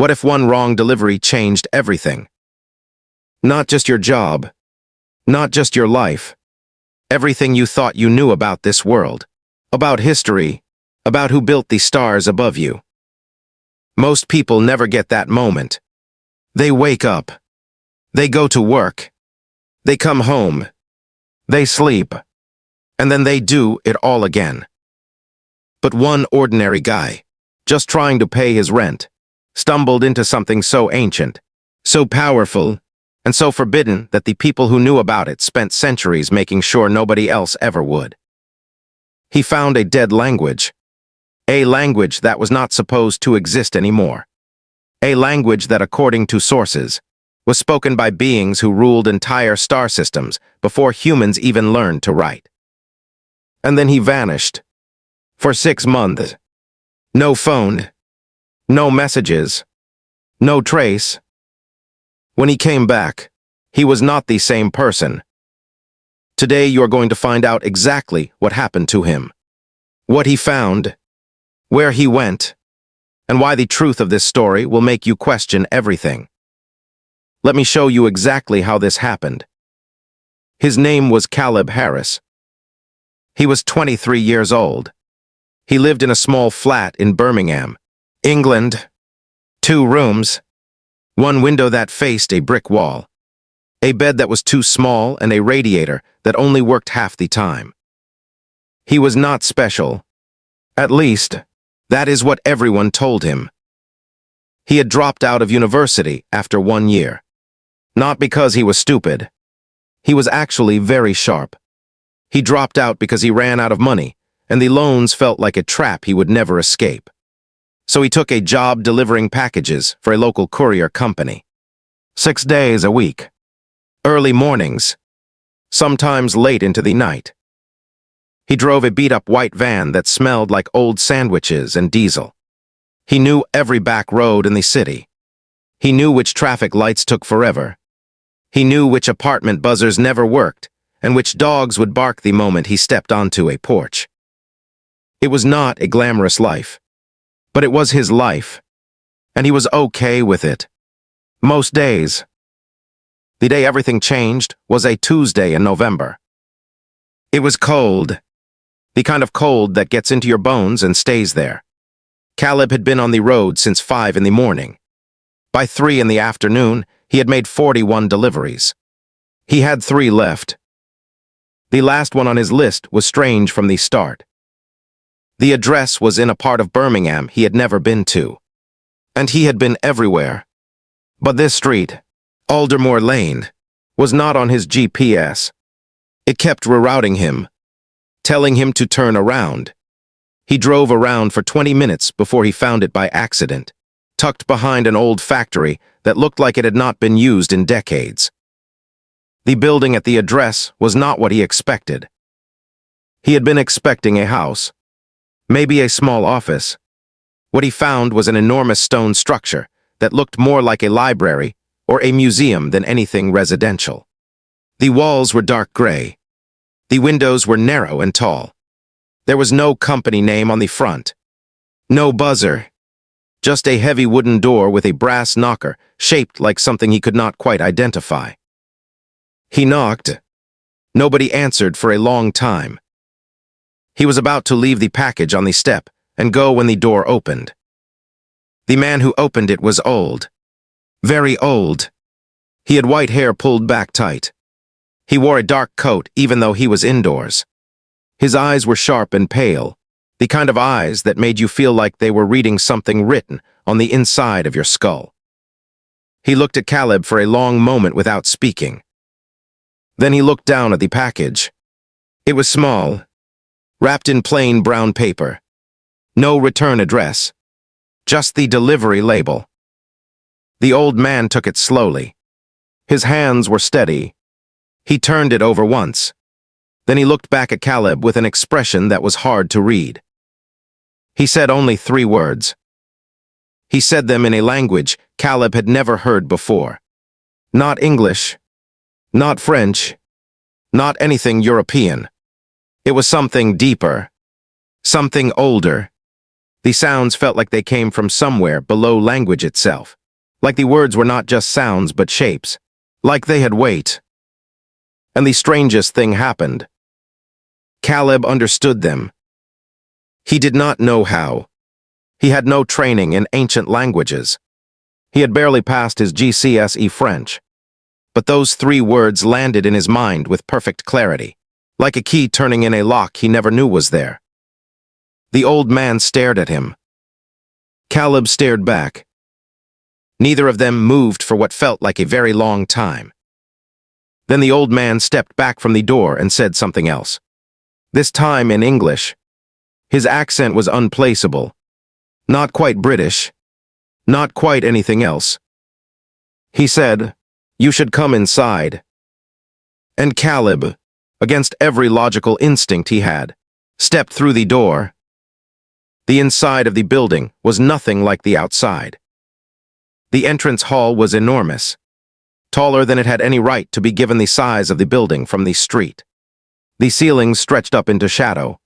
What if one wrong delivery changed everything? Not just your job, not just your life, everything you thought you knew about this world, about history, about who built the stars above you. Most people never get that moment. They wake up. They go to work. They come home. They sleep. And then they do it all again. But one ordinary guy, just trying to pay his rent, stumbled into something so ancient, so powerful, and so forbidden that the people who knew about it spent centuries making sure nobody else ever would. He found a dead language. A language that was not supposed to exist anymore. A language that, according to sources, was spoken by beings who ruled entire star systems before humans even learned to write. And then he vanished. For 6 months. No phone. No messages. No trace. When he came back, he was not the same person. Today you are going to find out exactly what happened to him. What he found. Where he went. And why the truth of this story will make you question everything. Let me show you exactly how this happened. His name was Caleb Harris. He was 23 years old. He lived in a small flat in Birmingham, England. 2 rooms, 1 window that faced a brick wall, a bed that was too small, and a radiator that only worked half the time. He was not special. At least, that is what everyone told him. He had dropped out of university after 1 year. Not because he was stupid. He was actually very sharp. He dropped out because he ran out of money, and the loans felt like a trap he would never escape. So he took a job delivering packages for a local courier company. 6 days a week. Early mornings. Sometimes late into the night. He drove a beat-up white van that smelled like old sandwiches and diesel. He knew every back road in the city. He knew which traffic lights took forever. He knew which apartment buzzers never worked, and which dogs would bark the moment he stepped onto a porch. It was not a glamorous life, but it was his life, and he was okay with it. Most days. The day everything changed was a Tuesday in November. It was cold, the kind of cold that gets into your bones and stays there. Caleb had been on the road since 5 in the morning. By 3 in the afternoon, he had made 41 deliveries. He had 3 left. The last one on his list was strange from the start. The address was in a part of Birmingham he had never been to. And he had been everywhere. But this street, Aldermore Lane, was not on his GPS. It kept rerouting him, telling him to turn around. He drove around for 20 minutes before he found it by accident, tucked behind an old factory that looked like it had not been used in decades. The building at the address was not what he expected. He had been expecting a house, maybe a small office. What he found was an enormous stone structure that looked more like a library or a museum than anything residential. The walls were dark gray. The windows were narrow and tall. There was no company name on the front. No buzzer. Just a heavy wooden door with a brass knocker shaped like something he could not quite identify. He knocked. Nobody answered for a long time. He was about to leave the package on the step and go when the door opened. The man who opened it was old. Very old. He had white hair pulled back tight. He wore a dark coat even though he was indoors. His eyes were sharp and pale, the kind of eyes that made you feel like they were reading something written on the inside of your skull. He looked at Caleb for a long moment without speaking. Then he looked down at the package. It was small, wrapped in plain brown paper. No return address, just the delivery label. The old man took it slowly. His hands were steady. He turned it over once. Then he looked back at Caleb with an expression that was hard to read. He said only 3 words. He said them in a language Caleb had never heard before. Not English, not French, not anything European. It was something deeper, something older, The sounds felt like they came from somewhere below language itself. Like the words were not just sounds but shapes. Like they had weight. And the strangest thing happened. Caleb understood them. He did not know how. He had no training in ancient languages. He had barely passed his GCSE French. But those 3 words landed in his mind with perfect clarity, like a key turning in a lock he never knew was there. The old man stared at him. Caleb stared back. Neither of them moved for what felt like a very long time. Then the old man stepped back from the door and said something else. This time in English. His accent was unplaceable. Not quite British. Not quite anything else. He said, "You should come inside." And Caleb, against every logical instinct he had, stepped through the door. The inside of the building was nothing like the outside. The entrance hall was enormous, taller than it had any right to be given the size of the building from the street. The ceilings stretched up into shadow.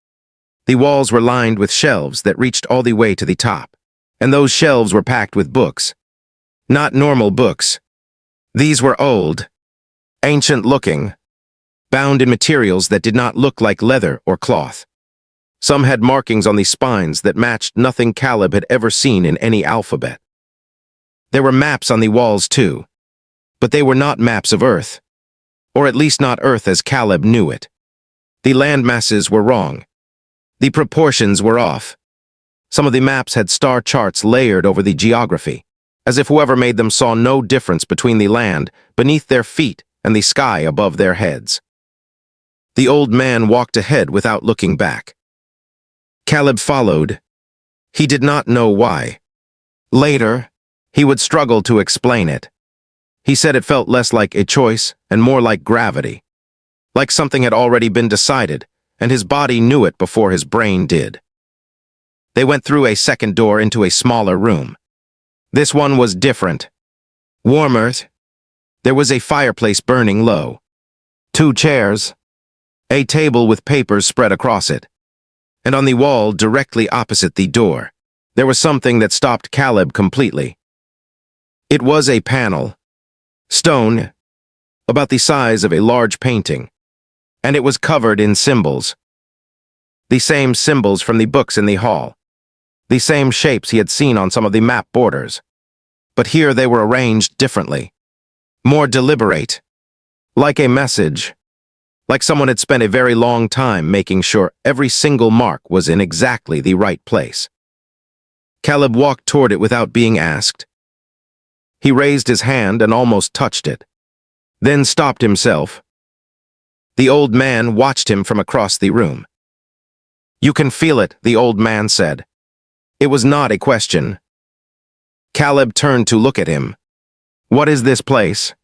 The walls were lined with shelves that reached all the way to the top, and those shelves were packed with books. Not normal books. These were old, ancient-looking, bound in materials that did not look like leather or cloth. Some had markings on the spines that matched nothing Caleb had ever seen in any alphabet. There were maps on the walls too, but they were not maps of Earth, or at least not Earth as Caleb knew it. The land masses were wrong. The proportions were off. Some of the maps had star charts layered over the geography, as if whoever made them saw no difference between the land beneath their feet and the sky above their heads. The old man walked ahead without looking back. Caleb followed. He did not know why. Later, he would struggle to explain it. He said it felt less like a choice and more like gravity. Like something had already been decided, and his body knew it before his brain did. They went through a second door into a smaller room. This one was different. Warmer. There was a fireplace burning low. 2 chairs. A table with papers spread across it. And on the wall directly opposite the door, there was something that stopped Caleb completely. It was a panel. Stone. About the size of a large painting. And it was covered in symbols. The same symbols from the books in the hall. The same shapes he had seen on some of the map borders. But here they were arranged differently. More deliberate. Like a message. Like someone had spent a very long time making sure every single mark was in exactly the right place. Caleb walked toward it without being asked. He raised his hand and almost touched it. Then stopped himself. The old man watched him from across the room. "You can feel it," the old man said. It was not a question. Caleb turned to look at him. "What is this place?"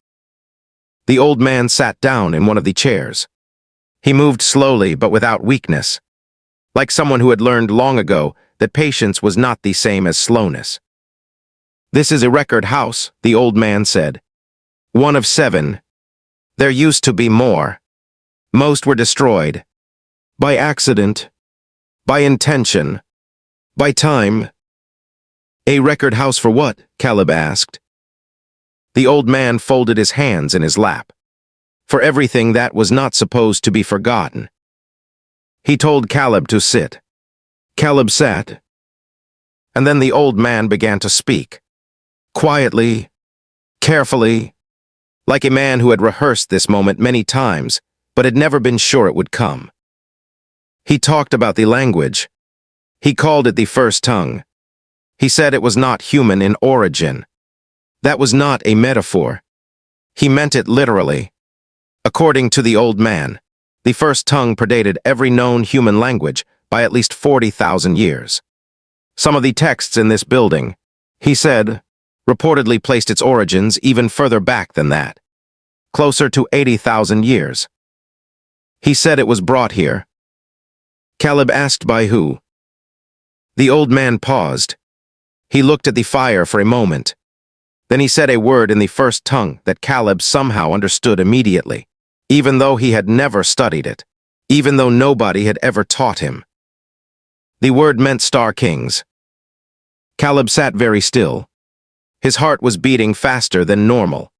The old man sat down in one of the chairs. He moved slowly but without weakness, like someone who had learned long ago that patience was not the same as slowness. "This is a record house," the old man said. "One of 7. There used to be more. Most were destroyed. By accident. By intention. By time." "A record house for what?" Caleb asked. The old man folded his hands in his lap. For everything that was not supposed to be forgotten. He told Caleb to sit. Caleb sat. And then the old man began to speak. Quietly, carefully, like a man who had rehearsed this moment many times, but had never been sure it would come. He talked about the language. He called it the first tongue. He said it was not human in origin. That was not a metaphor. He meant it literally. According to the old man, the first tongue predated every known human language by at least 40,000 years. Some of the texts in this building, he said, reportedly placed its origins even further back than that, closer to 80,000 years. He said it was brought here. Caleb asked by who. The old man paused. He looked at the fire for a moment. Then he said a word in the first tongue that Caleb somehow understood immediately, even though he had never studied it, even though nobody had ever taught him. The word meant Star Kings. Caleb sat very still. His heart was beating faster than normal.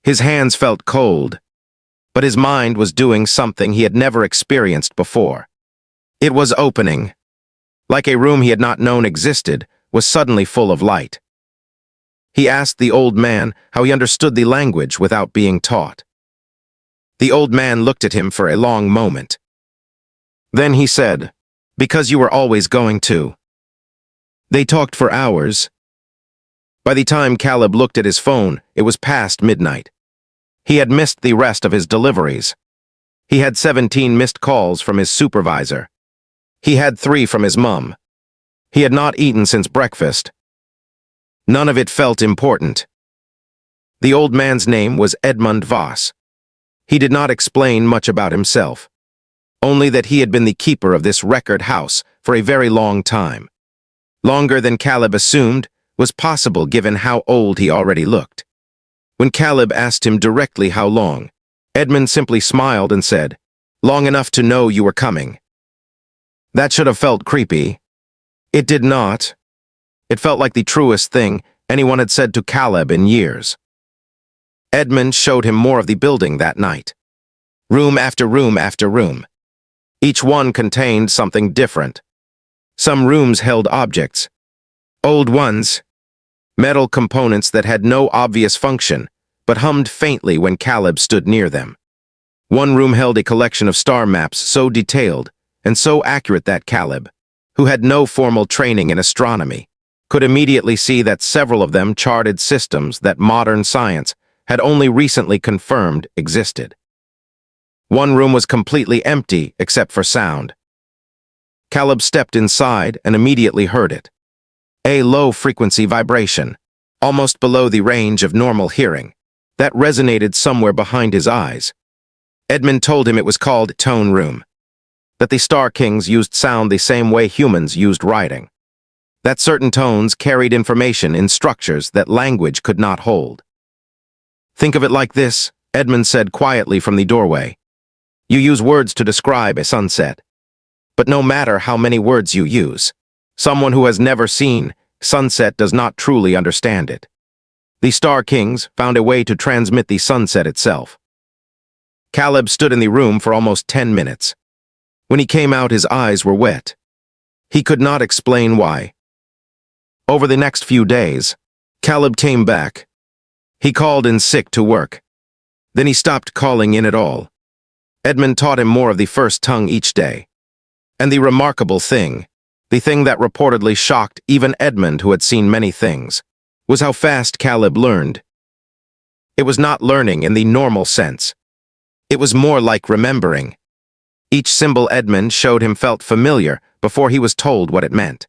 His hands felt cold, but his mind was doing something he had never experienced before. It was opening. Like a room he had not known existed, was suddenly full of light. He asked the old man how he understood the language without being taught. The old man looked at him for a long moment. Then he said, "Because you were always going to." They talked for hours. By the time Caleb looked at his phone, it was past midnight. He had missed the rest of his deliveries. He had 17 missed calls from his supervisor. He had 3 from his mum. He had not eaten since breakfast. None of it felt important. The old man's name was Edmund Voss. He did not explain much about himself, only that he had been the keeper of this record house for a very long time. Longer than Caleb assumed was possible given how old he already looked. When Caleb asked him directly how long, Edmund simply smiled and said, "Long enough to know you were coming." That should have felt creepy. It did not. It felt like the truest thing anyone had said to Caleb in years. Edmund showed him more of the building that night. Room after room after room. Each one contained something different. Some rooms held objects. Old ones. Metal components that had no obvious function, but hummed faintly when Caleb stood near them. One room held a collection of star maps so detailed and so accurate that Caleb, who had no formal training in astronomy, could immediately see that several of them charted systems that modern science had only recently confirmed existed. One room was completely empty except for sound. Caleb stepped inside and immediately heard it. A low-frequency vibration, almost below the range of normal hearing, that resonated somewhere behind his eyes. Edmund told him it was called Tone Room, that the Star Kings used sound the same way humans used writing, that certain tones carried information in structures that language could not hold. "Think of it like this," Edmund said quietly from the doorway. "You use words to describe a sunset. But no matter how many words you use, someone who has never seen sunset does not truly understand it. The Star Kings found a way to transmit the sunset itself." Caleb stood in the room for almost 10 minutes. When he came out, his eyes were wet. He could not explain why. Over the next few days, Caleb came back. He called in sick to work. Then he stopped calling in at all. Edmund taught him more of the first tongue each day. And the remarkable thing, the thing that reportedly shocked even Edmund, who had seen many things, was how fast Caleb learned. It was not learning in the normal sense. It was more like remembering. Each symbol Edmund showed him felt familiar before he was told what it meant.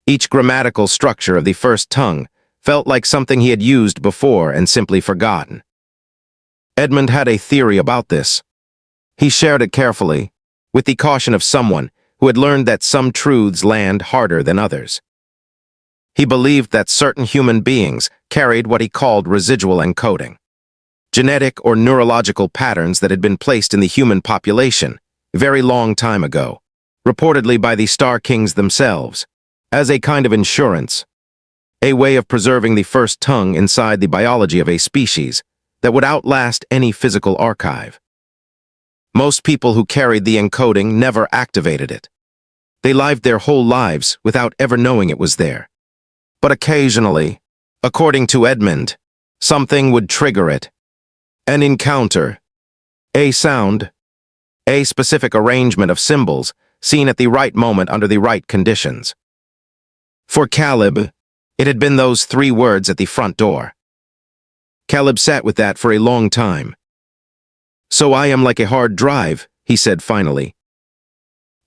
Each grammatical structure of the first tongue felt like something he had used before and simply forgotten. Edmund had a theory about this. He shared it carefully, with the caution of someone who had learned that some truths land harder than others. He believed that certain human beings carried what he called residual encoding, genetic or neurological patterns that had been placed in the human population a very long time ago, reportedly by the Star Kings themselves, as a kind of insurance, a way of preserving the first tongue inside the biology of a species that would outlast any physical archive. Most people who carried the encoding never activated it. They lived their whole lives without ever knowing it was there. But occasionally, according to Edmund, something would trigger it. An encounter, a sound, a specific arrangement of symbols seen at the right moment under the right conditions. For Caleb, it had been those 3 words at the front door. Caleb sat with that for a long time. "So I am like a hard drive," he said finally.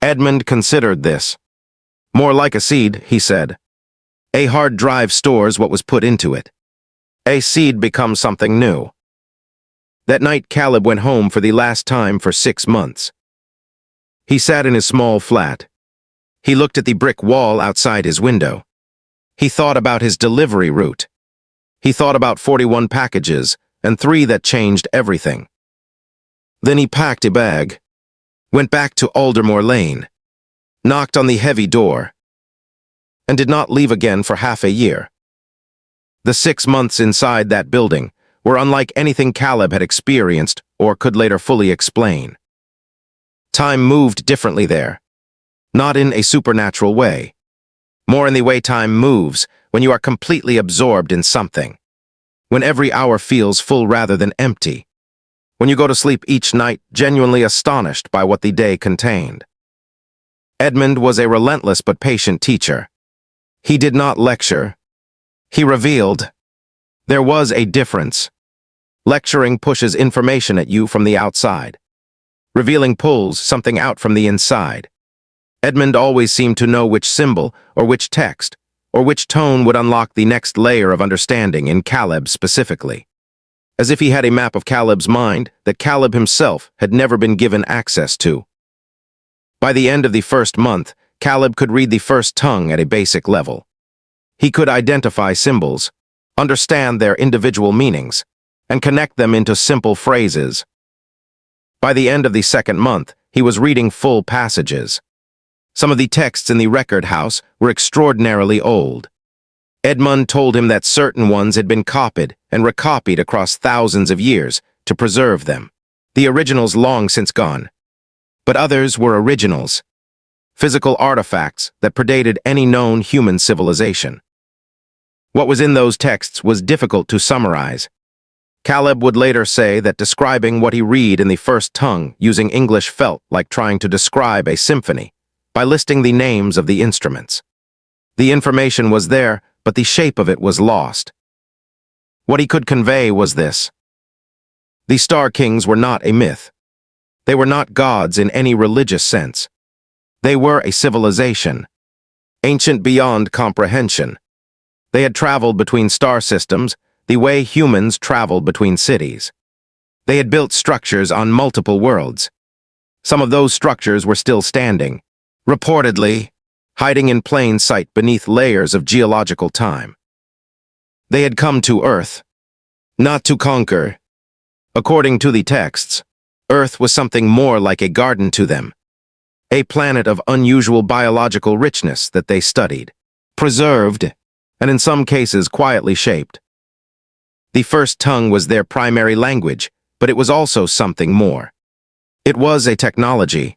Edmund considered this. "More like a seed," he said. "A hard drive stores what was put into it. A seed becomes something new." That night, Caleb went home for the last time for 6 months. He sat in his small flat. He looked at the brick wall outside his window. He thought about his delivery route. He thought about 41 packages and 3 that changed everything. Then he packed a bag, went back to Aldermore Lane, knocked on the heavy door. and did not leave again for half a year. The 6 months inside that building were unlike anything Caleb had experienced or could later fully explain. Time moved differently there, not in a supernatural way, more in the way time moves when you are completely absorbed in something, when every hour feels full rather than empty, when you go to sleep each night genuinely astonished by what the day contained. Edmund was a relentless but patient teacher. He did not lecture. He revealed. There was a difference. Lecturing pushes information at you from the outside. Revealing pulls something out from the inside. Edmund always seemed to know which symbol, or which text, or which tone would unlock the next layer of understanding in Caleb specifically. As if he had a map of Caleb's mind that Caleb himself had never been given access to. By the end of the first month, Caleb could read the first tongue at a basic level. He could identify symbols, understand their individual meanings, and connect them into simple phrases. By the end of the second month, he was reading full passages. Some of the texts in the record house were extraordinarily old. Edmund told him that certain ones had been copied and recopied across thousands of years to preserve them, the originals long since gone. But others were originals, physical artifacts that predated any known human civilization. What was in those texts was difficult to summarize. Caleb would later say that describing what he read in the first tongue using English felt like trying to describe a symphony by listing the names of the instruments. The information was there, but the shape of it was lost. What he could convey was this. The Star Kings were not a myth. They were not gods in any religious sense. They were a civilization, ancient beyond comprehension. They had traveled between star systems the way humans traveled between cities. They had built structures on multiple worlds. Some of those structures were still standing, reportedly, hiding in plain sight beneath layers of geological time. They had come to Earth, not to conquer. According to the texts, Earth was something more like a garden to them, a planet of unusual biological richness that they studied, preserved, and in some cases quietly shaped. The first tongue was their primary language, but it was also something more. It was a technology.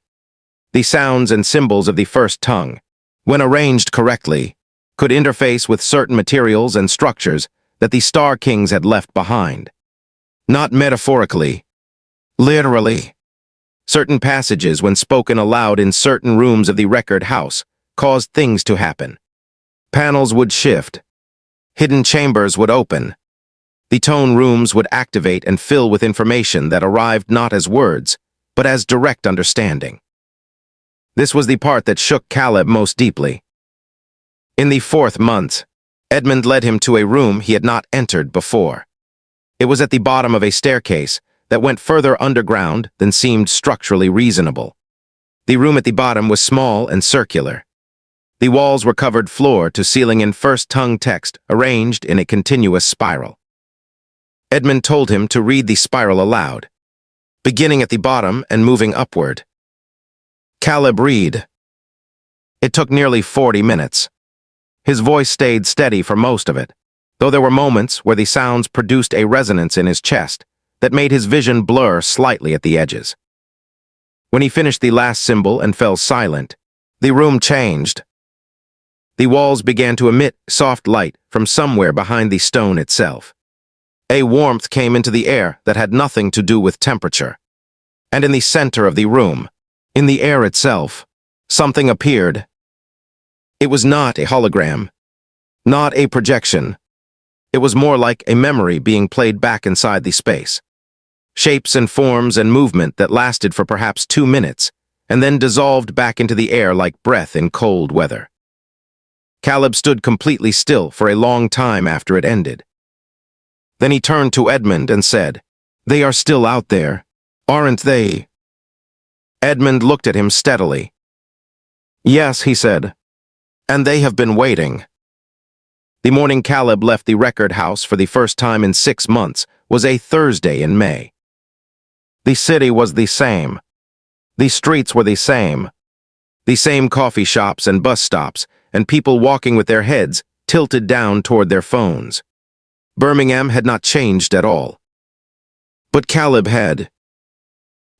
The sounds and symbols of the first tongue, when arranged correctly, could interface with certain materials and structures that the Star Kings had left behind. Not metaphorically, literally. Certain passages, when spoken aloud in certain rooms of the record house, caused things to happen. Panels would shift. Hidden chambers would open. The tone rooms would activate and fill with information that arrived not as words, but as direct understanding. This was the part that shook Caleb most deeply. In the 4th month, Edmund led him to a room he had not entered before. It was at the bottom of a staircase that went further underground than seemed structurally reasonable. The room at the bottom was small and circular. The walls were covered floor to ceiling in first tongue text arranged in a continuous spiral. Edmund told him to read the spiral aloud, beginning at the bottom and moving upward. Caleb read. It took nearly 40 minutes. His voice stayed steady for most of it, though there were moments where the sounds produced a resonance in his chest that made his vision blur slightly at the edges. When he finished the last symbol and fell silent, the room changed. The walls began to emit soft light from somewhere behind the stone itself. A warmth came into the air that had nothing to do with temperature. And in the center of the room, in the air itself, something appeared. It was not a hologram, not a projection. It was more like a memory being played back inside the space. Shapes and forms and movement that lasted for perhaps 2 minutes, and then dissolved back into the air like breath in cold weather. Caleb stood completely still for a long time after it ended. Then he turned to Edmund and said, "They are still out there, aren't they?" Edmund looked at him steadily. "Yes," he said, "and they have been waiting." The morning Caleb left the record house for the first time in 6 months was a Thursday in May. The city was the same. The streets were the same. The same coffee shops and bus stops, and people walking with their heads tilted down toward their phones. Birmingham had not changed at all. But Caleb had.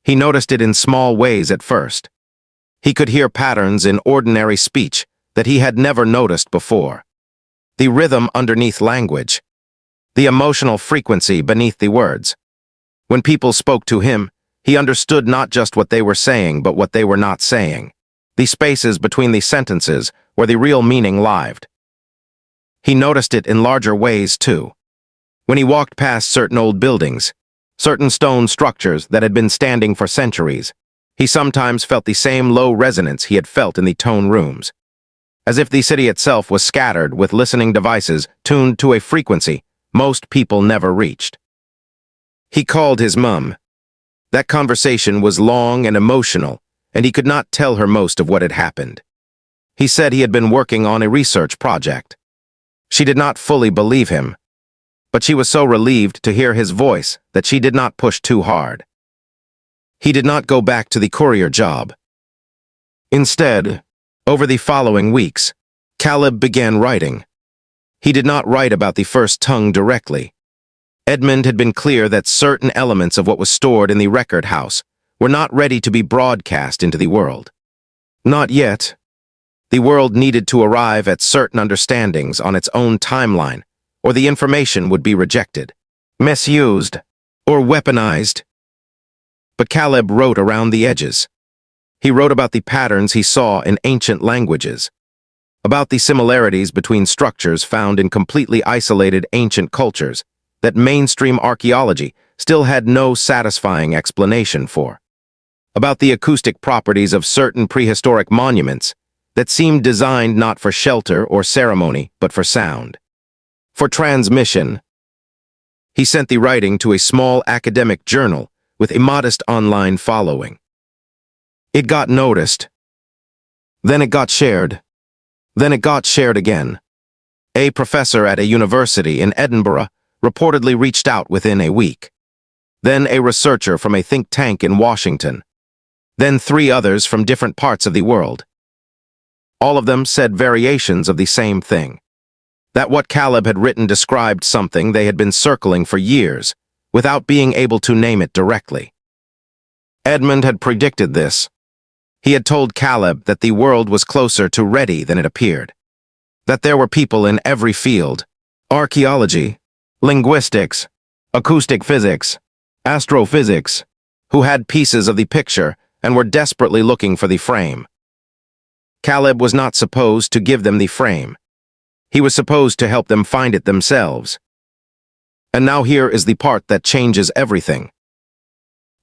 He noticed it in small ways at first. He could hear patterns in ordinary speech that he had never noticed before. The rhythm underneath language. The emotional frequency beneath the words. When people spoke to him, he understood not just what they were saying, but what they were not saying. The spaces between the sentences where the real meaning lived. He noticed it in larger ways, too. When he walked past certain old buildings, certain stone structures that had been standing for centuries, he sometimes felt the same low resonance he had felt in the tone rooms, as if the city itself was scattered with listening devices tuned to a frequency most people never reached. He called his mum. That conversation was long and emotional, and he could not tell her most of what had happened. He said he had been working on a research project. She did not fully believe him, but she was so relieved to hear his voice that she did not push too hard. He did not go back to the courier job. Instead, over the following weeks, Caleb began writing. He did not write about the first tongue directly. Edmund had been clear that certain elements of what was stored in the record house were not ready to be broadcast into the world. Not yet. The world needed to arrive at certain understandings on its own timeline, or the information would be rejected, misused, or weaponized. But Caleb wrote around the edges. He wrote about the patterns he saw in ancient languages, about the similarities between structures found in completely isolated ancient cultures that mainstream archaeology still had no satisfying explanation for, about the acoustic properties of certain prehistoric monuments that seemed designed not for shelter or ceremony, but for sound, for transmission. He sent the writing to a small academic journal with a modest online following. It got noticed. Then it got shared. Then it got shared again. A professor at a university in Edinburgh reportedly reached out within a week. Then a researcher from a think tank in Washington. Then 3 others from different parts of the world. All of them said variations of the same thing. That what Caleb had written described something they had been circling for years, without being able to name it directly. Edmund had predicted this. He had told Caleb that the world was closer to ready than it appeared. That there were people in every field, archaeology, linguistics, acoustic physics, astrophysics, who had pieces of the picture and were desperately looking for the frame. Caleb was not supposed to give them the frame. He was supposed to help them find it themselves. And now here is the part that changes everything.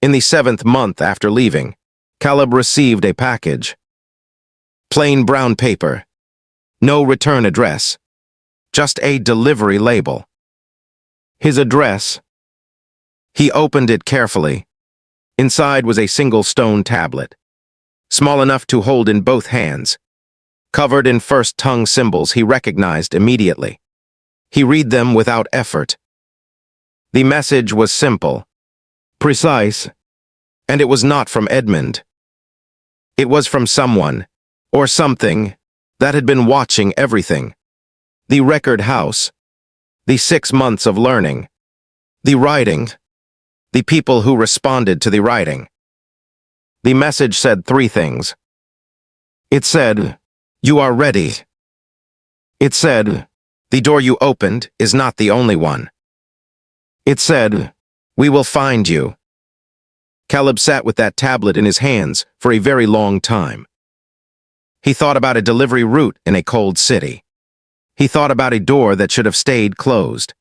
In the 7th month after leaving, Caleb received a package. Plain brown paper. No return address. Just a delivery label. His address. He opened it carefully. Inside was a single stone tablet, small enough to hold in both hands. Covered in first tongue symbols he recognized immediately. He read them without effort. The message was simple, precise, and it was not from Edmund. It was from someone, or something, that had been watching everything. The record house. The 6 months of learning. The writing. The people who responded to the writing. The message said 3 things. It said, "You are ready." It said, "The door you opened is not the only one." It said, "We will find you." Caleb sat with that tablet in his hands for a very long time. He thought about a delivery route in a cold city. He thought about a door that should have stayed closed.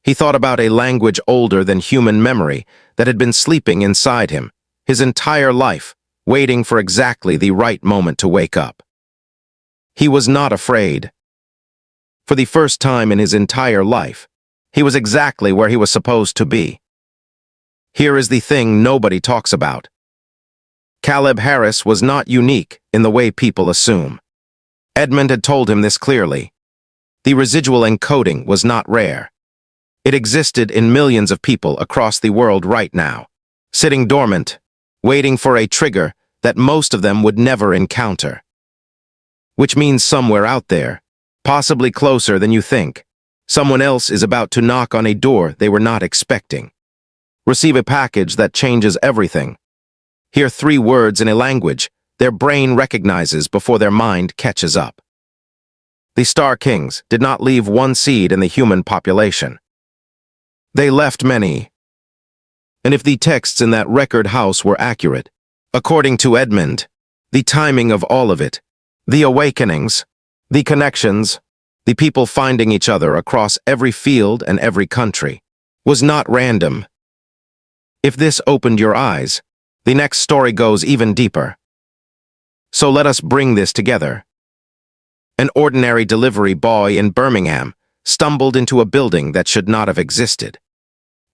He thought about a language older than human memory that had been sleeping inside him his entire life, waiting for exactly the right moment to wake up. He was not afraid. For the first time in his entire life, he was exactly where he was supposed to be. Here is the thing nobody talks about. Caleb Harris was not unique in the way people assume. Edmund had told him this clearly. The residual encoding was not rare. It existed in millions of people across the world right now, sitting dormant, waiting for a trigger that most of them would never encounter. which means somewhere out there, possibly closer than you think. Someone else is about to knock on a door they were not expecting. Receive a package that changes everything. Hear 3 words in a language their brain recognizes before their mind catches up. The Star Kings did not leave one seed in the human population. They left many. And if the texts in that record house were accurate, according to Edmund, the timing of all of it, the awakenings, the connections, the people finding each other across every field and every country, was not random. If this opened your eyes, the next story goes even deeper. So let us bring this together. An ordinary delivery boy in Birmingham stumbled into a building that should not have existed.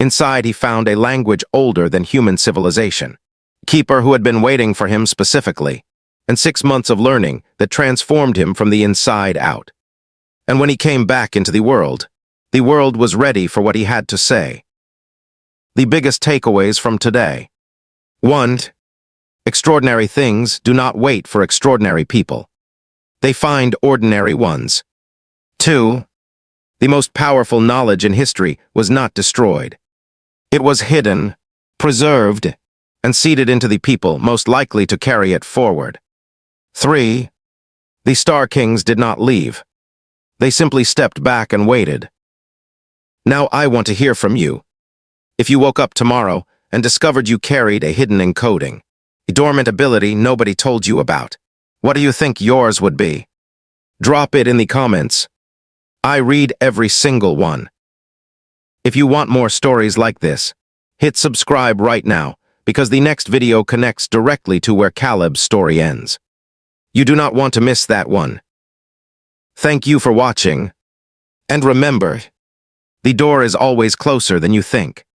Inside he found a language older than human civilization, keeper who had been waiting for him specifically, and 6 months of learning that transformed him from the inside out. And when he came back into the world was ready for what he had to say. The biggest takeaways from today. 1. Extraordinary things do not wait for extraordinary people. They find ordinary ones. 2. The most powerful knowledge in history was not destroyed. It was hidden, preserved, and seeded into the people most likely to carry it forward. 3. The Star Kings did not leave. They simply stepped back and waited. Now I want to hear from you. If you woke up tomorrow and discovered you carried a hidden encoding, a dormant ability nobody told you about, what do you think yours would be? Drop it in the comments. I read every single one. If you want more stories like this, hit subscribe right now, because the next video connects directly to where Caleb's story ends. You do not want to miss that one. Thank you for watching. And remember, the door is always closer than you think.